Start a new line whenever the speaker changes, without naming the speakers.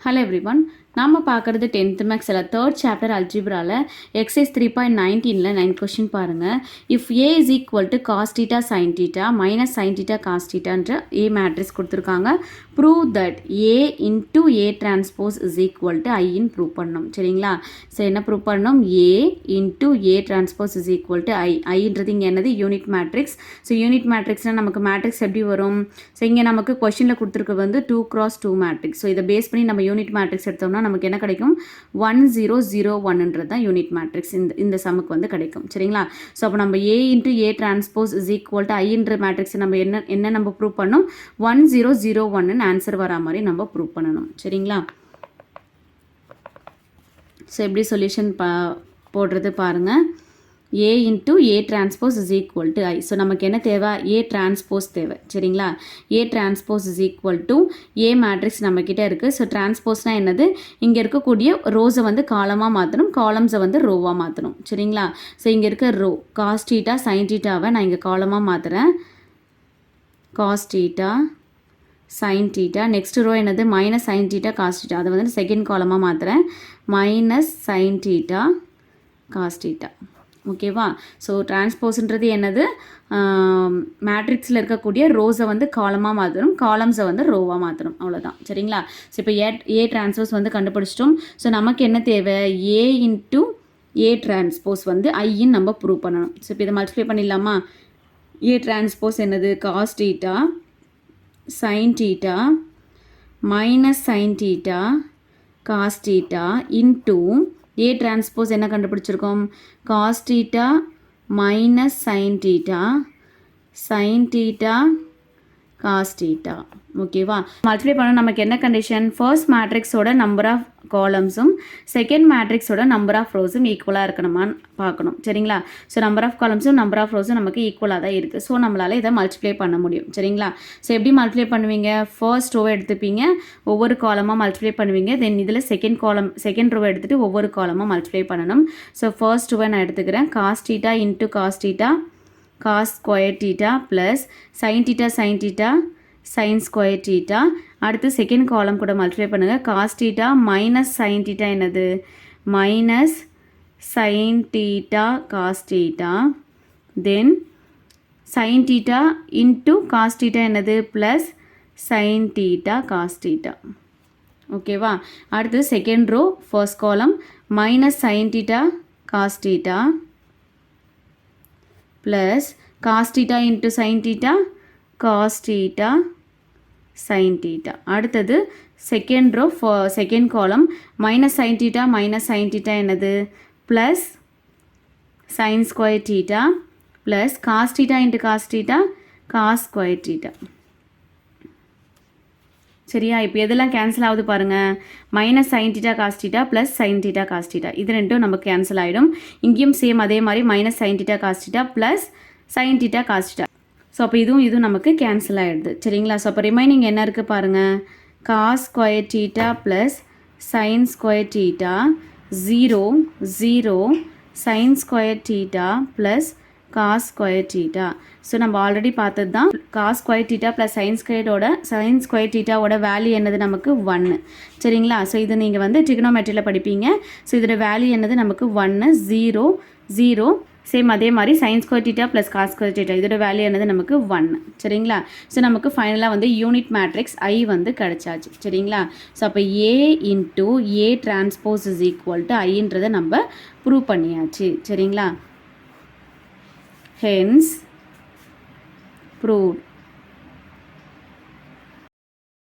Hello everyone. நாம் பார்க்குறது 10th மேக்ஸில் 3rd சாப்டர் அல்ஜிப்ராவில் எக்ஸைஸ் 3.19ல் 9 கொஷின் பாருங்கள். If A is equal to cos theta sin theta minus sign theta cos டீட்டான்ற ஏ மேட்ரிக்ஸ் கொடுத்துருக்காங்க. Prove that A into A transpose is equal to ஐன்னு prove பண்ணணும். சரிங்களா? ஸோ என்ன ப்ரூவ் பண்ணணும்? A into A transpose is equal to ஐன்றது இங்கே என்னது? Unit matrix. ஸோ யூனிட் மேட்ரிக்ஸ்னால் நமக்கு மேட்ரிக்ஸ் எப்படி வரும்? ஸோ இங்கே நமக்கு கொஷினில் கொடுத்துருக்க வந்து 2x2 மேட்ரிக்ஸ். ஸோ இதை பேஸ் பண்ணி நம்ம யூனிட் மேட்ரிக்ஸ் எடுத்தோம்னா நமக்கு என்ன கிடைக்கும்? 1001ன்றது தான் யூனிட் மேட்ரிக்ஸ் இந்த சமுக்கு வந்து கிடைக்கும். சரிங்களா? ஸோ அப்போ நம்ம A into A transpose is equal to ஐன்ற மேட்ரிக்ஸ் நம்ம என்ன நம்ம ப்ரூவ் பண்ணணும்? 1001ன்னு ஆன்சர் வரா மாதிரி நம்ம ப்ரூவ் பண்ணணும். சரிங்களா? ஸோ எப்படி சொல்யூஷன் போடுறது பாருங்கள். A into A transpose is equal to I. So நமக்கு என்ன தேவை? ஏ டிரான்ஸ்போஸ் தேவை. சரிங்களா? A transpose is equal to A matrix நம்மக்கிட்ட இருக்குது. ஸோ டிரான்ஸ்போஸ்னால் என்னது? இங்கே இருக்கக்கூடிய ரோஸை வந்து காலமாக மாற்றணும், காலம்ஸை வந்து ரோவாக மாற்றணும். சரிங்களா? ஸோ இங்கே இருக்க ரோ காஸ் டீட்டா சைன் டீட்டாவை நான் இங்கே காலமாக மாற்றுறேன். Cos theta sin theta. Next row என்னது? Minus sign theta cos theta. அதை வந்து செகண்ட் காலமாக மாற்றுறேன். Minus sign theta cos theta. ஓகேவா? ஸோ டிரான்ஸ்போஸ்ன்றது என்னது? மேட்ரிக்ஸில் இருக்கக்கூடிய ரோஸை வந்து காலமாக மாற்றணும், காலம்ஸை வந்து ரோவாக மாற்றணும். அவ்வளோதான். சரிங்களா? ஸோ இப்போ ஏ டிரான்ஸ்போஸ் வந்து கண்டுபிடிச்சிட்டோம். ஸோ நமக்கு என்ன தேவை? ஏ இன்ட்டு ஏ டிரான்ஸ்போஸ் வந்து ஐன்னு நம்ம ப்ரூவ் பண்ணணும். ஸோ இப்போ இதை மல்டிப்ளை பண்ணிடலாமா? ஏ டிரான்ஸ்போஸ் என்னது? Cos theta sin theta minus sign theta cos theta into A transpose என்ன கண்டுபிடிச்சிருக்கோம்? Cos theta minus sign theta sin theta cos theta. ஓகேவா? மல்டிப்ளை பண்ண நமக்கு என்ன கண்டிஷன்? ஃபர்ஸ்ட் மேட்ரிக்ஸோட நம்பர் ஆஃப் காலம்ஸும் செகண்ட் மேட்ரிக்ஸோட நம்பர் ஆஃப் ரோஸும் ஈக்குவலாக இருக்கணுமான்னு பார்க்கணும். சரிங்களா? ஸோ நம்பர் ஆஃப் காலம்ஸும் நம்பர் ஆஃப் ரோஸும் நமக்கு ஈக்குவலாக தான் இருக்குது. ஸோ நம்மளால் இதை மல்டிப்ளை பண்ண முடியும். சரிங்களா? ஸோ எப்படி மல்டிப்ளை பண்ணுவீங்க? ஃபர்ஸ்ட் ரோவை எடுத்துப்பீங்க, ஒவ்வொரு காலமாக மல்டிப்ளை பண்ணுவீங்க. தென் இதில் செகண்ட் ரோவை எடுத்துகிட்டு ஒவ்வொரு காலமாக மல்டிப்ளை பண்ணணும். ஸோ ஃபர்ஸ்ட் ரோவை நான் எடுத்துக்கிறேன். Cos theta into cos theta cos square theta plus sign theta sin square theta. அடுத்து செகண்ட் காலம் கூட மல்டிப்ளை பண்ணுங்கள். Cos theta minus sign theta என்னது? Minus sign theta cos theta. Then sin theta into cos theta என்னது? Plus sign theta cos theta. ஓகேவா? அடுத்து second row first column minus sign theta cos theta plus cos theta into sin theta cos theta sin theta. அடுத்தது second row second column minus sin theta என்னது? Plus sin square theta plus cos theta into cos theta cos square theta. சரியா? இப்போ எதெல்லாம் cancel ஆகுது பாருங்கள். Minus sign theta cos theta plus sign theta cos theta இது ரெண்டும் நமக்கு cancel ஆகிடும். இங்கேயும் சேம் அதே மாதிரி minus sign theta cos theta plus sign theta cos theta. So அப்போ இதுவும் நமக்கு கேன்சல் ஆகிடுது. சரிங்களா? ஸோ அப்போ ரிமைனிங் என்ன இருக்குது பாருங்கள். Cos square theta plus sin square theta 0 sin square theta plus cos square theta. So நம்ம ஆல்ரெடி பார்த்தது தான். Cos square theta plus sin square டீட்டாவோட வேல்யூ என்னது? நமக்கு 1. சரிங்களா? ஸோ இது நீங்கள் வந்து ட்ரிகனோமெட்ரியில் படிப்பீங்க. ஸோ இதோட வேல்யூ என்னது? நமக்கு 1 0 சேம் அதே மாதிரி sine square theta plus cos square theta இதோட வேல்யூ என்னது? நமக்கு 1. சரிங்களா? ஸோ நமக்கு ஃபைனலாக வந்து யூனிட் மேட்ரிக்ஸ் ஐ வந்து கிடச்சாச்சு. சரிங்களா? ஸோ அப்போ A into A transpose is equal to ஐன்றதை நம்ம ப்ரூவ் பண்ணியாச்சு. சரிங்களா? Hence proved.